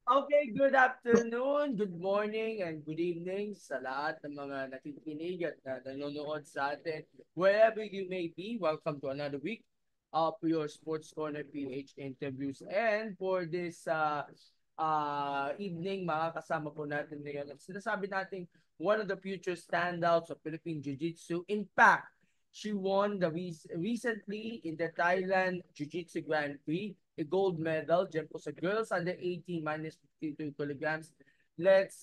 Okay, good afternoon, good morning, and good evening sa lahat ng mga nakikinig at nanonood sa atin. Wherever you may be, welcome to another week of your Sports Corner PH interviews. And for this evening, makakasama po natin ngayon. At sinasabi natin, one of the future standouts of Philippine Jiu-Jitsu. In fact, she won recently in the Thailand Jiu-Jitsu Grand Prix a gold medal dyan po sa girls under 18 minus 52 kilograms. Let's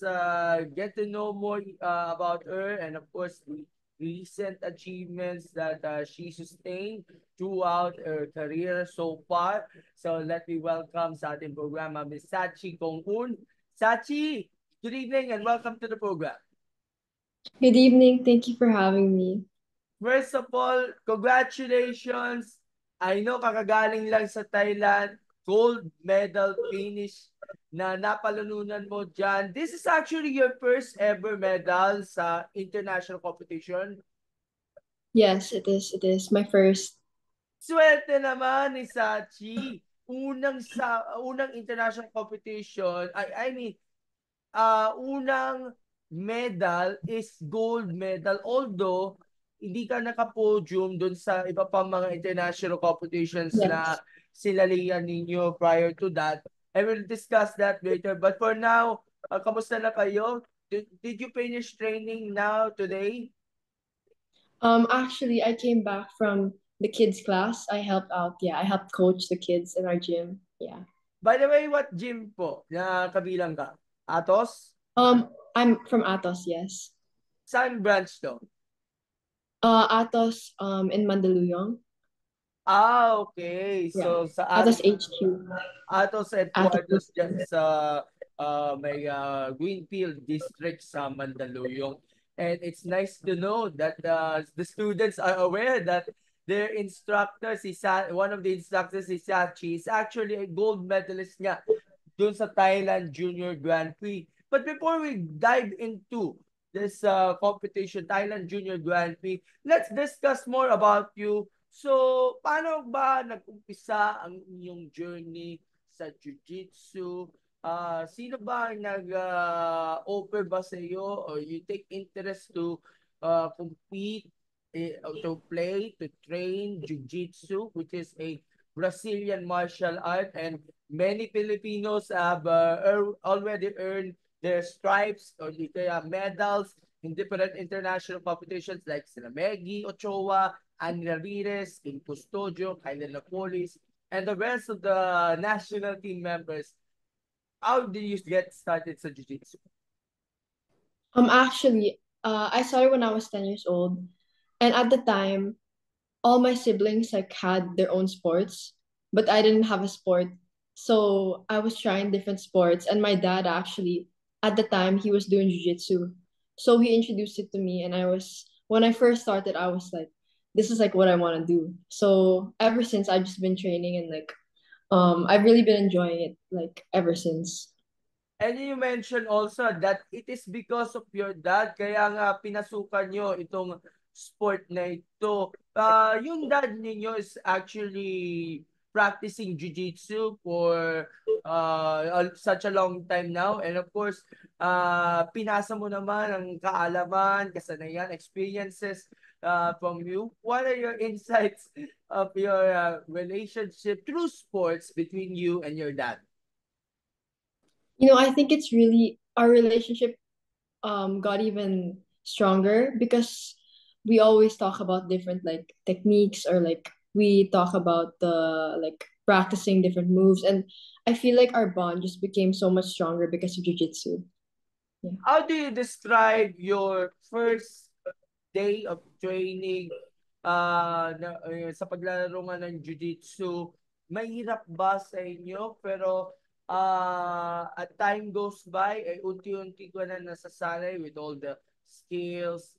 get to know more about her and of course the recent achievements that she sustained throughout her career so far. So let me welcome sa ating programa Ms. Sachi Kongun. Sachi, good evening and welcome to the program. Good evening. Thank you for having me. First of all, congratulations. I know kakagaling lang sa Thailand, gold medal finish na napalanunan mo dyan. This is actually your first ever medal sa international competition. Yes, it is. It is my first. Swerte naman ni Sachi. Unang international competition, unang medal is gold medal. Although, hindi ka naka-podium dun sa iba pang mga international competitions na Yes. sinalihan ninyo prior to that. I will discuss that later. But for now, kamusta na kayo? Did you finish training now today? Actually, I came back from the kids class. I helped out. Yeah, I helped coach the kids in our gym. Yeah. By the way, what gym po na kabilang ka? Atos? I'm from Atos. Yes. Saan branch to? Atos. In Mandaluyong. Okay. Yeah. So sa Atos HQ. Atos Atos. headquarters dyan sa may Greenfield District sa Mandaluyong. And it's nice to know that the students are aware that their instructor, one of the instructors, si Sachi, is actually a gold medalist nga dun sa Thailand Junior Grand Prix. But before we dive into this competition, Thailand Junior Grand Prix, let's discuss more about you. So, paano ba nag-umpisa ang inyong journey sa Jiu-Jitsu? Sino ba ang nag-offer ba sa iyo or you take interest to compete, to play, to train Jiu-Jitsu, which is a Brazilian martial art, and many Filipinos have already earned their stripes or medals in different international competitions like sila Meggy Ochoa, Annie Ramirez, Kim Custodio, Kylan Napolis, and the rest of the national team members. How did you get started sa Jiu-Jitsu? Actually, I started when I was 10 years old, and at the time, all my siblings like had their own sports, but I didn't have a sport. So I was trying different sports, and my dad actually at the time he was doing jujitsu. So he introduced it to me, and I was when I first started, I was like, this is like what I want to do. So ever since I've just been training and like I've really been enjoying it like ever since. And you mentioned also that it is because of your dad, kaya nga pinasukan nyo itong sport na ito. Yung dad ninyo is actually practicing jiu-jitsu for such a long time now. And of course, pinasa mo naman ang kaalaman, kasanayan, experiences from you. What are your insights of your relationship through sports between you and your dad? I think it's really our relationship got even stronger because we always talk about different like techniques or like we talk about the like practicing different moves, and I feel like our bond just became so much stronger because of jujitsu. Yeah. How do you describe your first day of training sa paglalaro nga ng jiu-jitsu? Mahirap ba sa inyo? Pero at time goes by, ay unti-unti ko na nasasanay with all the skills,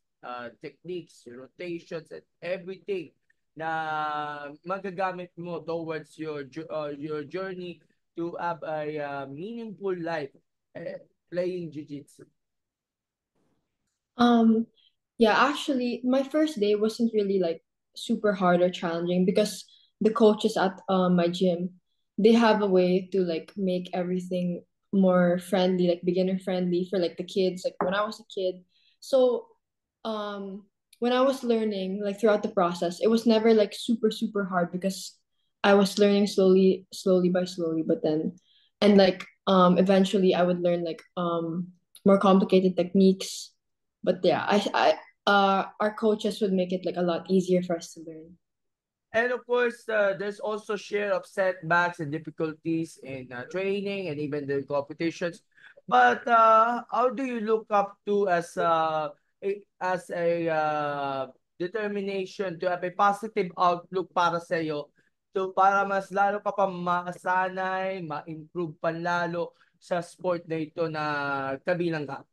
techniques, rotations, and everything na magagamit mo towards your journey to have a meaningful life playing jiu-jitsu. Um, yeah, actually, my first day wasn't really like super hard or challenging because the coaches at my gym, they have a way to like make everything more friendly, like beginner friendly for like the kids, like when I was a kid. So when I was learning, like throughout the process, it was never like super, super hard because I was learning slowly, slowly by slowly, but then and like eventually I would learn like more complicated techniques. But yeah, our coaches would make it like a lot easier for us to learn. And of course, there's also share of setbacks and difficulties in training and even the competitions. But how do you look up to as a determination to have a positive outlook para sa iyo to para mas lalo ka pa masanay, ma-improve pa lalo sa sport na ito na kabilang ka?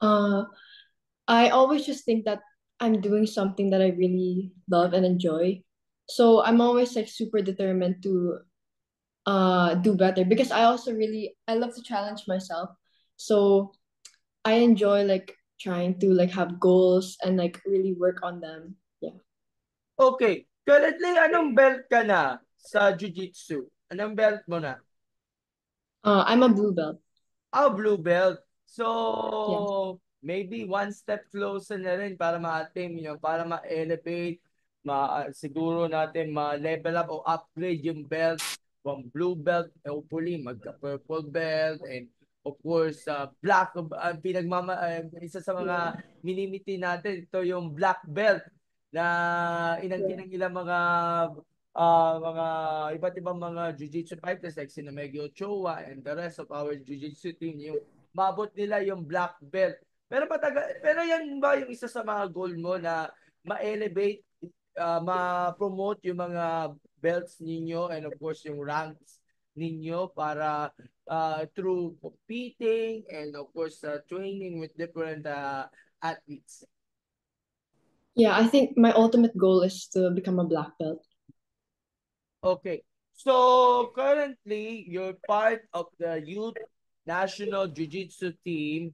Uh, I always just think that I'm doing something that I really love and enjoy. So I'm always like super determined to do better because I love to challenge myself. So I enjoy like trying to like have goals and like really work on them. Yeah. Okay. Currently, anong belt ka na sa Jiu-Jitsu? Anong belt mo na? I'm a blue belt. Blue belt. Yeah. So, maybe one step closer na rin para ma-attain yun, para ma-elevate, siguro natin ma-level up o upgrade yung belt from blue belt, hopefully magka-purple belt, and of course, black, isa sa Yeah. mga minimiti natin, ito yung black belt na Yeah. inangkin ng ilang mga iba't ibang mga jiu-jitsu fighters like sina Meggy Ochoa and the rest of our jiu-jitsu team, yung mabot nila yung black belt. Pero yan ba yung isa sa mga goal mo na ma-elevate, ma-promote yung mga belts ninyo and of course yung ranks ninyo para through competing and of course training with different athletes? Yeah, I think my ultimate goal is to become a black belt. Okay. So currently, you're part of the youth national jiu-jitsu team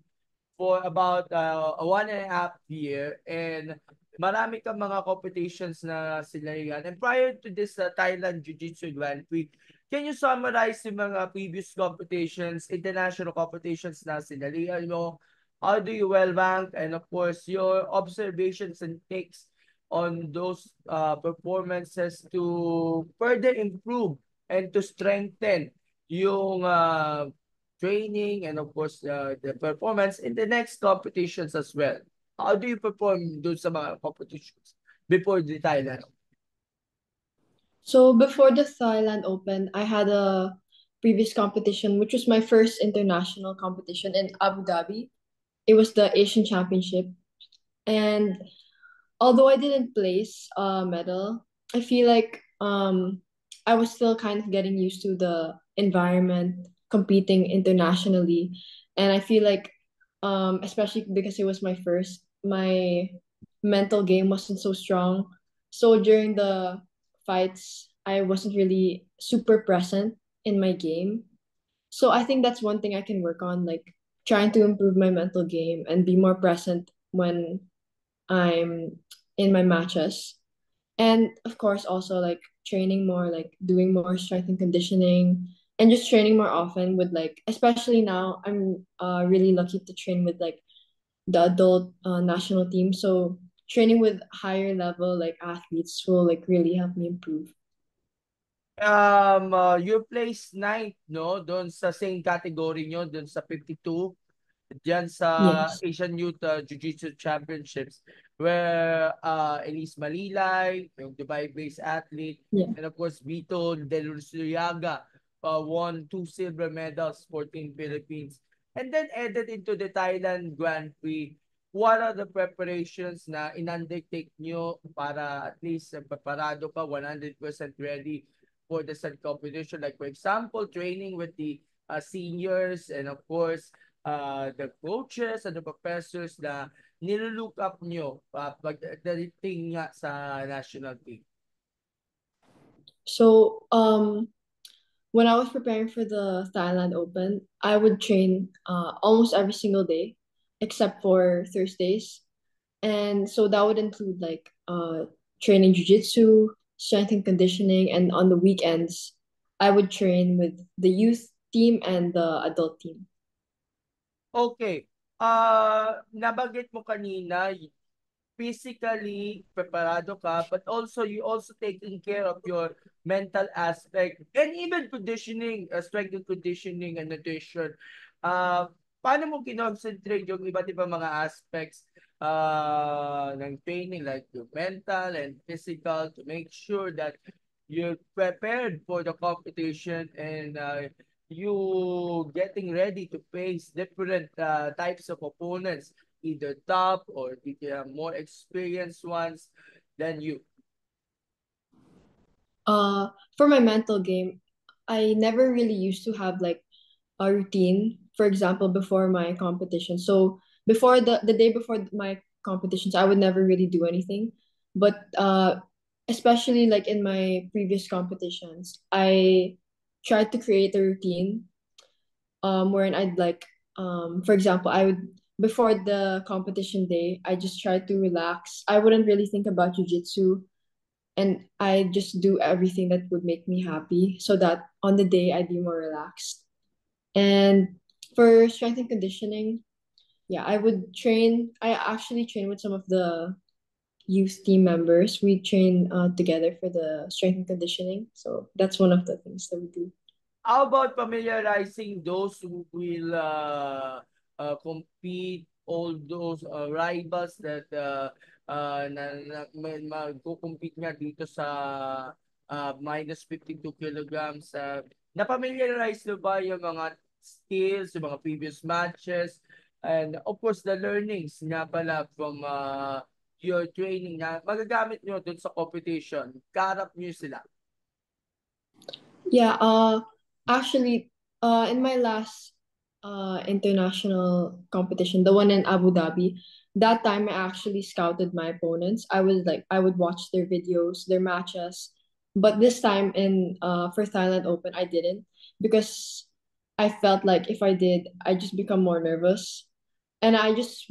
for about 1.5 year, and marami kang mga competitions na sila yan. And prior to this Thailand Jiu-Jitsu Grand Prix, can you summarize yung mga previous competitions, international competitions na sinalihan mo? How do you well rank? And of course, your observations and takes on those performances to further improve and to strengthen yung training and of course the performance in the next competitions as well. How do you perform doon sa mga competitions before the Thailand? So before the Thailand Open, I had a previous competition, which was my first international competition in Abu Dhabi. It was the Asian Championship. And although I didn't place a medal, I feel like I was still kind of getting used to the environment, competing internationally. And I feel like especially because it was my first, my mental game wasn't so strong. So during the fights, I wasn't really super present in my game. So I think that's one thing I can work on, like trying to improve my mental game and be more present when I'm in my matches. And of course, also like training more, like doing more strength and conditioning, and just training more often with like, especially now, I'm really lucky to train with like the adult national team. So training with higher level like athletes will like really help me improve. You placed ninth, no? Doon sa same category nyo, doon sa 52, diyan sa Yes. Asian Youth Jiu-Jitsu Championships, where Elise Malilay, yung Dubai-based athlete, Yeah. and of course Vito Del Rusuriaga won 2 silver medals for Team Philippines. And then added into the Thailand Grand Prix, what are the preparations na in-undertake nyo para at least preparado ka, 100% ready for the said competition? Like for example, training with the seniors and of course the coaches and the professors na nilulook up nyo pagdating nga sa national team? So when I was preparing for the Thailand Open, I would train almost every single day, except for Thursdays. And so that would include like training jujitsu, strength and conditioning, and on the weekends, I would train with the youth team and the adult team. Okay. Nabanggit mo kanina, physically preparado ka, but also you also taking care of your mental aspect and even conditioning, strength and conditioning and nutrition. Paano mo kinoncentrate yung iba't ibang mga aspects ng training like your mental and physical to make sure that you're prepared for the competition and you getting ready to face different types of opponents, either top or the more experienced ones than you. For my mental game, I never really used to have like a routine, for example, before my competition. So before the day before my competitions, I would never really do anything. But especially like in my previous competitions, I tried to create a routine wherein I'd like for example, I would before the competition day, I just tried to relax. I wouldn't really think about jujitsu and I just do everything that would make me happy so that on the day I'd be more relaxed. And for strength and conditioning, yeah, I actually train with some of the youth team members. We train together for the strength and conditioning. So that's one of the things that we do. How about familiarizing those who will compete, all those rivals that magko-compete nga dito sa minus 52 kilograms? Na-familiarize mo ba yung mga skills, yung mga previous matches, and of course the learnings nga pala from your training na magagamit nyo dun sa competition? Kaharap nyo sila. Yeah, actually, in my last international competition, the one in Abu Dhabi, that time I actually scouted my opponents. I would watch their videos, their matches, but this time in for Thailand Open, I didn't because I felt like if I did, I just become more nervous, and I just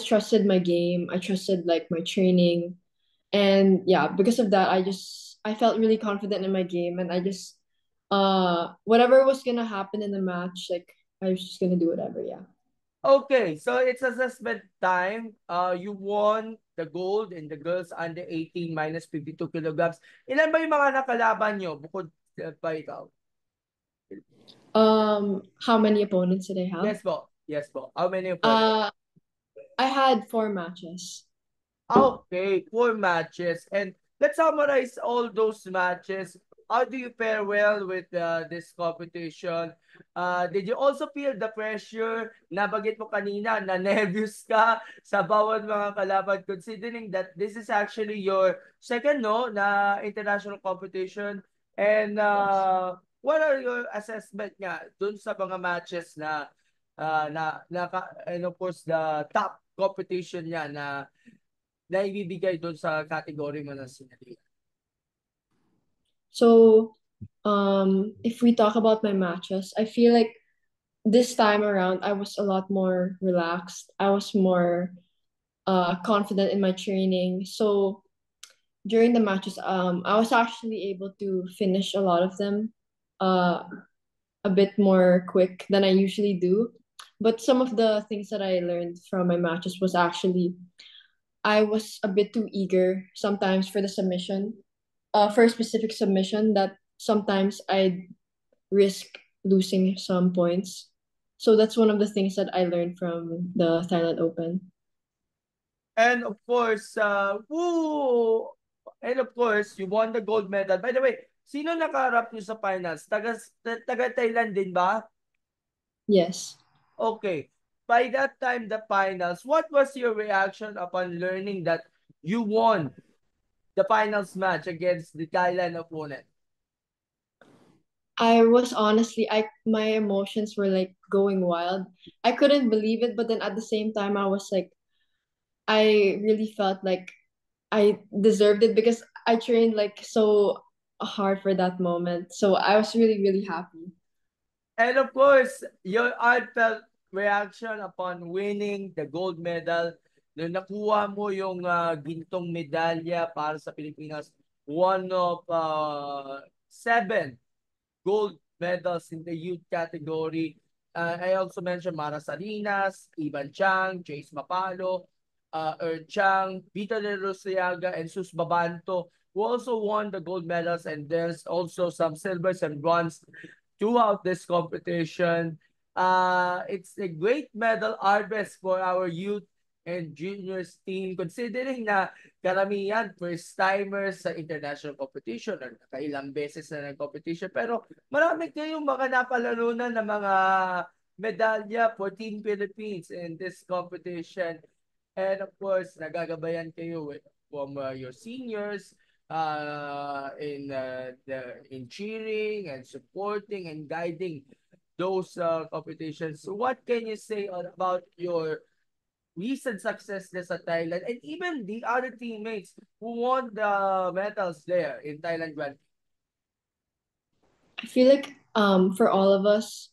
trusted my game. I trusted like my training, and yeah, because of that I felt really confident in my game, and I just whatever was gonna happen in the match, like I was just gonna do whatever. Yeah. Okay, so it's assessment time. You won the gold in the girls under 18 minus 52 kilograms. Ilan ba yung mga nakalaban nyo bukod pa ikaw? How many opponents did I have? Yes po. Yes po. How many opponents? uh I had 4 matches. Okay, 4 matches. And let's summarize all those matches. How do you fare well with this competition? Did you also feel the pressure? Nabanggit mo kanina na nervous ka sa bawat mga kalaban considering that this is actually your second no na international competition. And Yes. what are your assessment nga dun sa mga matches na and of course the top competition niya na ibibigay doon sa category mo na sinali? So if we talk about my matches, I feel like this time around I was a lot more relaxed. I was more confident in my training. So during the matches, I was actually able to finish a lot of them uh, a bit more quick than I usually do. But some of the things that I learned from my matches was actually I was a bit too eager sometimes for the submission, for a specific submission that sometimes I risk losing some points. So that's one of the things that I learned from the Thailand Open. And of course, woo! And of course, you won the gold medal. By the way, sino nakaharap niyo sa finals? Taga Thailand din ba? Yes. Okay. By that time, the finals, what was your reaction upon learning that you won the finals match against the Thailand opponent? I was honestly, I my emotions were like going wild. I couldn't believe it, but then at the same time, I was like, I really felt like I deserved it because I trained like so hard for that moment. So I was really, really happy. And of course, your heartfelt reaction upon winning the gold medal, nung nakuha mo yung gintong medalya para sa Pilipinas, one of 7 gold medals in the youth category. I also mentioned Mara Salinas, Ivan Chang, Jace Mapalo, Chang, Vito de Rosiaga, and Sus Babanto, who also won the gold medals. And there's also some silvers and bronze throughout this competition. It's a great medal harvest for our youth and juniors team, considering na karamihan first-timers sa international competition or nakailang beses na ng competition. Pero marami kayong mga napalalunan ng mga medalya for Team Philippines in this competition. And of course, nagagabayan kayo from your seniors in cheering and supporting and guiding those competitions. So what can you say about your recent success there sa Thailand and even the other teammates who won the medals there in Thailand Grand? I feel like for all of us,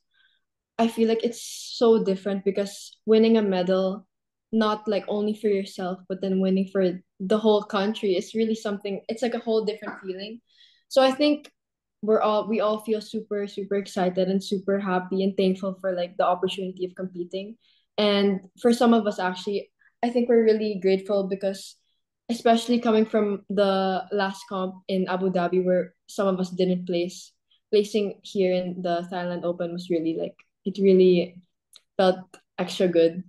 I feel like it's so different because winning a medal, not like only for yourself, but then winning for the whole country is really something, it's like a whole different feeling. So I think we all feel super, super excited and super happy and thankful for like the opportunity of competing. And for some of us actually, I think we're really grateful because especially coming from the last comp in Abu Dhabi where some of us didn't placing here in the Thailand Open was really like it really felt extra good.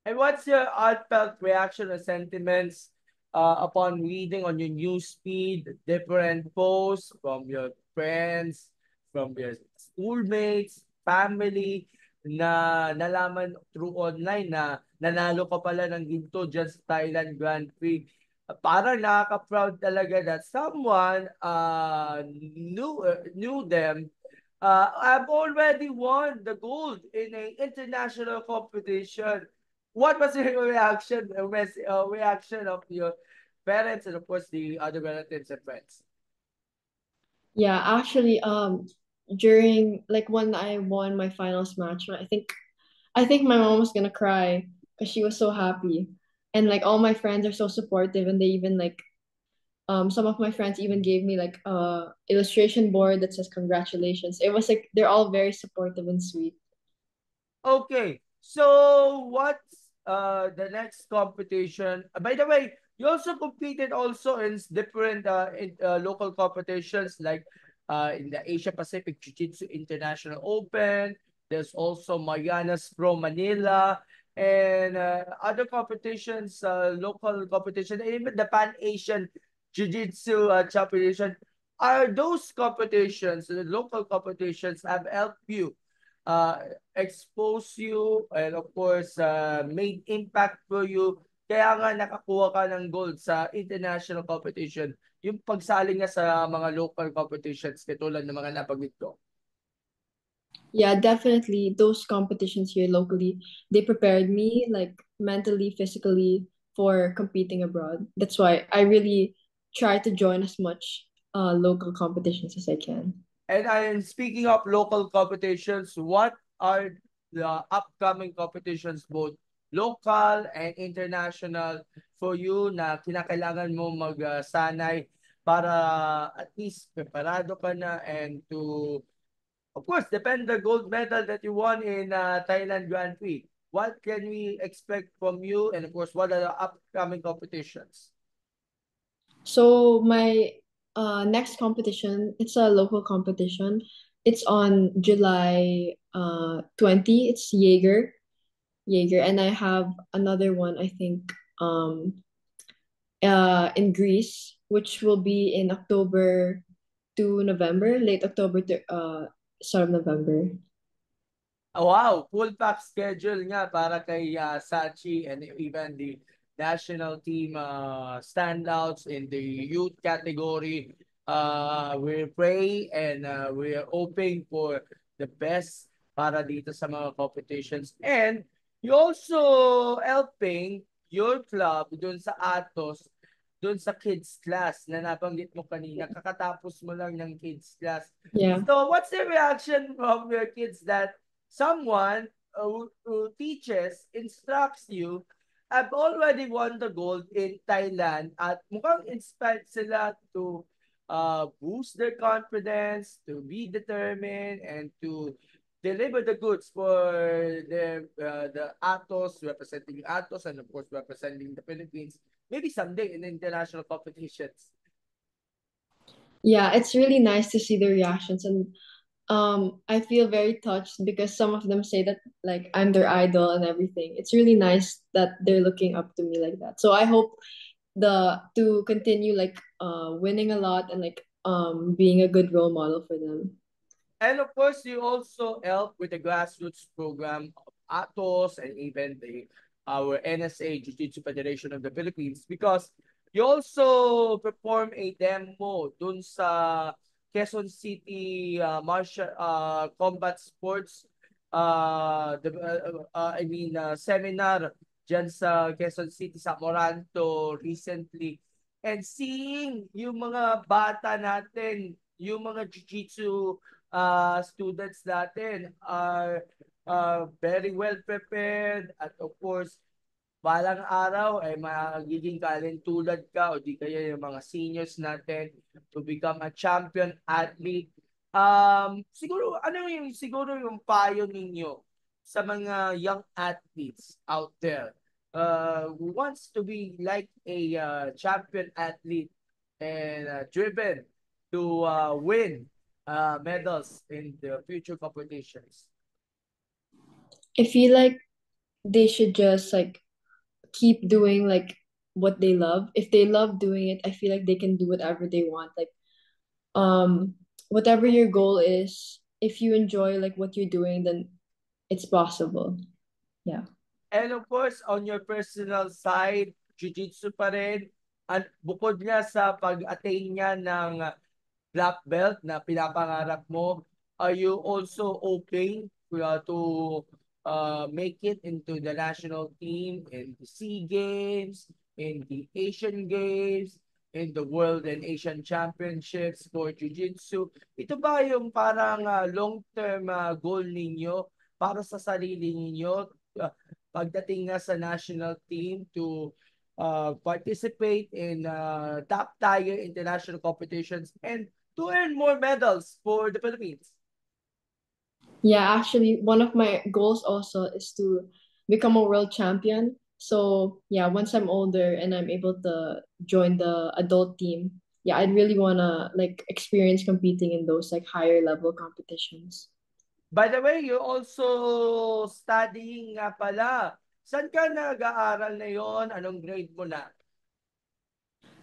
And what's your heartfelt reaction or sentiments upon reading on your news feed different posts from your friends, from your schoolmates, family, na nalaman through online na nanalo ka pala ng ginto dyan sa Thailand Grand Prix? Parang nakaka-proud talaga that someone knew them. I've already won the gold in an international competition. What was your reaction of your parents and of course the other relatives and friends? Yeah, actually, during like when I won my finals match, I think my mom was gonna cry because she was so happy, and like all my friends are so supportive, and they even like some of my friends even gave me like a illustration board that says congratulations. It was like they're all very supportive and sweet. Okay, so what's the next competition? By the way, you also competed also in different local competitions like in the Asia Pacific Jiu-Jitsu International Open. There's also Marianas Pro Manila and other competitions, local competition, and even the Pan Asian Jiu-Jitsu Championship. Are those competitions, the local competitions, have helped you uh, expose you and of course made impact for you kaya nga nakakuha ka ng gold sa international competition yung pagsali nga sa mga local competitions katulad ng mga nabanggit ko. Yeah, definitely. Those competitions here locally, they prepared me like mentally, physically for competing abroad. That's why I really try to join as much local competitions as I can. And speaking of local competitions, what are the upcoming competitions, both local and international, for you na kinakailangan mo magsanay para at least preparado ka na and to, of course, defend the gold medal that you won in Thailand Grand Prix? What can we expect from you? And of course, what are the upcoming competitions? So my next competition, it's a local competition. It's on July 20. It's Jaeger, and I have another one I think in Greece, which will be in October to November, late October to start of November. Oh, wow, full pack schedule nga para kay Sachi and even the national team standouts in the youth category. We pray and we're hoping for the best para dito sa mga competitions. And you also helping your club dun sa Atos, dun sa kids class na nabanggit mo kanina, kakatapos mo lang ng kids class. Yeah. So what's the reaction from your kids that someone who teaches, instructs you, have already won the gold in Thailand at mukhang inspired sila to boost their confidence, to be determined, and to deliver the goods for the Atos, representing Atos, and of course representing the Philippines, maybe someday in international competitions. Yeah, it's really nice to see the reactions, and I feel very touched because some of them say that like I'm their idol and everything. It's really nice that they're looking up to me like that. So I hope the to continue like winning a lot and like being a good role model for them. And of course, you also help with the grassroots program of ATOS and even the our NSA Jiu-Jitsu Federation of the Philippines, because you also perform a demo dun sa Quezon City martial combat sports seminar dyan sa Quezon City sa Moranto recently, and seeing yung mga bata natin, yung mga jiu-jitsu students natin are very well prepared, at of course balang araw ay magiging kalentulad ka, o di kaya yung mga seniors natin to become a champion athlete. Siguro ano yung siguro yung payo ninyo sa mga young athletes out there who wants to be like a champion athlete and driven to win medals in the future competitions? I feel like they should just like keep doing like what they love. If they love doing it, I feel like they can do whatever they want. Like um whatever your goal is, if you enjoy like what you're doing, then it's possible. Yeah. And of course, on your personal side, jiu-jitsu pa rin. At bukod nga sa pag-attain niya ng black belt na pinapangarap mo, are you also okay to make it into the national team in the SEA Games, in the Asian Games, in the World and Asian Championships for Jiu-Jitsu? Ito ba yung parang long-term goal ninyo para sa sarili ninyo pagdating nga sa national team to participate in top tier international competitions and to earn more medals for the Philippines? Yeah, actually, one of my goals also is to become a world champion. So, yeah, once I'm older and I'm able to join the adult team, yeah, I'd really wanna like experience competing in those like higher level competitions. By the way, you're also studying nga pala. Saan ka nag-aaral na yon? Anong grade mo na?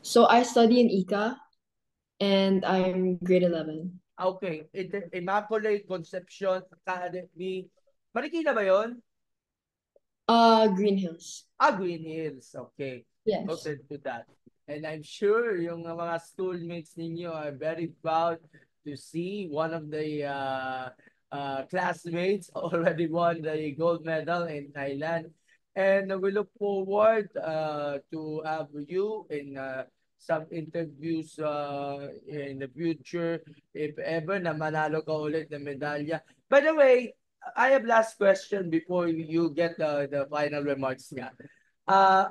So I study in ICA and I'm grade 11. Okay, Immaculate Conception Academy. Marikina ba yon? Green Hills. Green Hills. Okay. Yes. Noted to that. And I'm sure yung mga schoolmates ninyo are very proud to see one of the classmates already won the gold medal in Thailand. And we look forward to have you in some interviews in the future if ever na manalo ka ulit ng medalya. By the way, I have last question before you get the final remarks nga.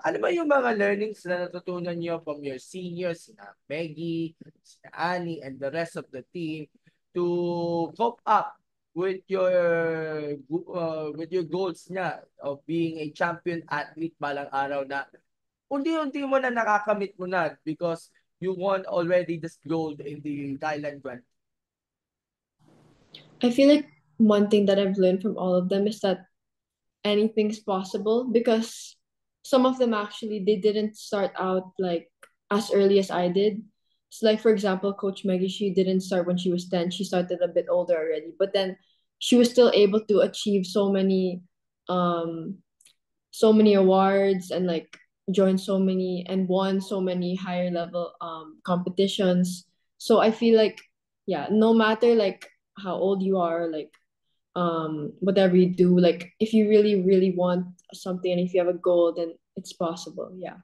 Ano ba yung mga learnings na natutunan niyo from your seniors, na Peggy, sina Annie, and the rest of the team to cope up with your goals nga of being a champion athlete balang araw na unti-unti mo na nakakamit mo na because you won already this gold in the Thailand Grand. I feel like one thing that I've learned from all of them is that anything's possible because some of them actually they didn't start out like as early as I did. So like for example, Coach Maggie, she didn't start when she was 10. She started a bit older already. But then she was still able to achieve um so many awards and like join so many and won so many higher level competitions. So I feel like yeah, no matter like how old you are, like whatever you do, like if you really want something and if you have a goal, then it's possible. Yeah.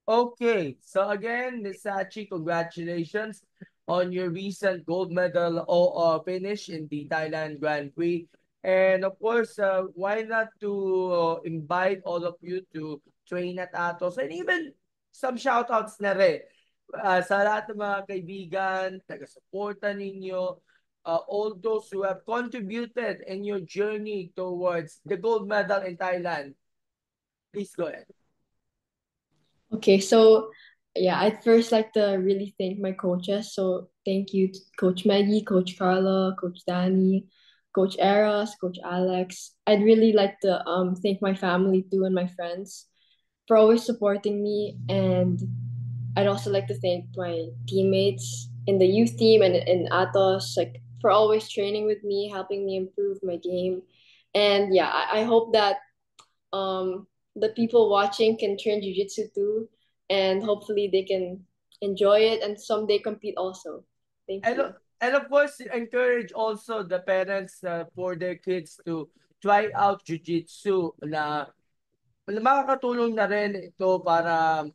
Okay, so again, Miss Sachi, congratulations on your recent gold medal finish in the Thailand Grand Prix. And of course, why not to invite all of you to train at Atos, and even some shoutouts na rin. sa lahat ng mga kaibigan, taga-suporta ninyo, all those who have contributed in your journey towards the gold medal in Thailand. Please go ahead. Okay, so yeah, I'd first like to really thank my coaches. So thank you to Coach Maggie, Coach Carla, Coach Danny, Coach Eros, Coach Alex. I'd really like to thank my family too and my friends for always supporting me. And I'd also like to thank my teammates in the youth team and in Atos, like for always training with me, helping me improve my game. And yeah, I hope that the people watching can train jiu-jitsu too, and hopefully they can enjoy it and someday compete also. Thank And, you. and of course, encourage also the parents for their kids to try out jiu-jitsu na makakatulong na rin ito para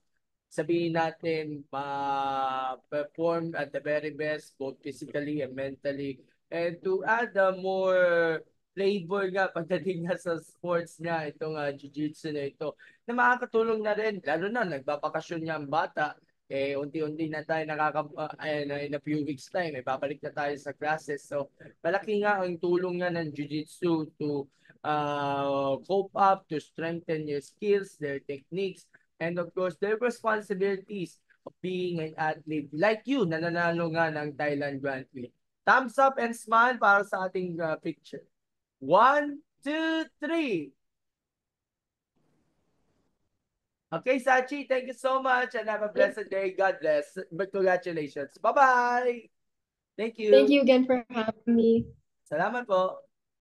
sabihin natin ma-perform at the very best both physically and mentally, and to add more flavor nga pagdating nga sa sports nga itong jiu-jitsu na ito na makakatulong na rin lalo na nagbabakasyon nga ang bata, unti-unti na tayo in a few weeks time babalik na tayo sa classes, so malaki nga ang tulong nga ng jiu-jitsu to cope up, to strengthen your skills, their techniques, and of course, their responsibilities of being an athlete like you na nanalo nga ng Thailand Grand Prix. Thumbs up and smile para sa ating picture. 1, 2, 3. Okay, Sachi, thank you so much and have a blessed day. God bless. But congratulations. Bye-bye. Thank Thank you. you again for having me. Salamat po.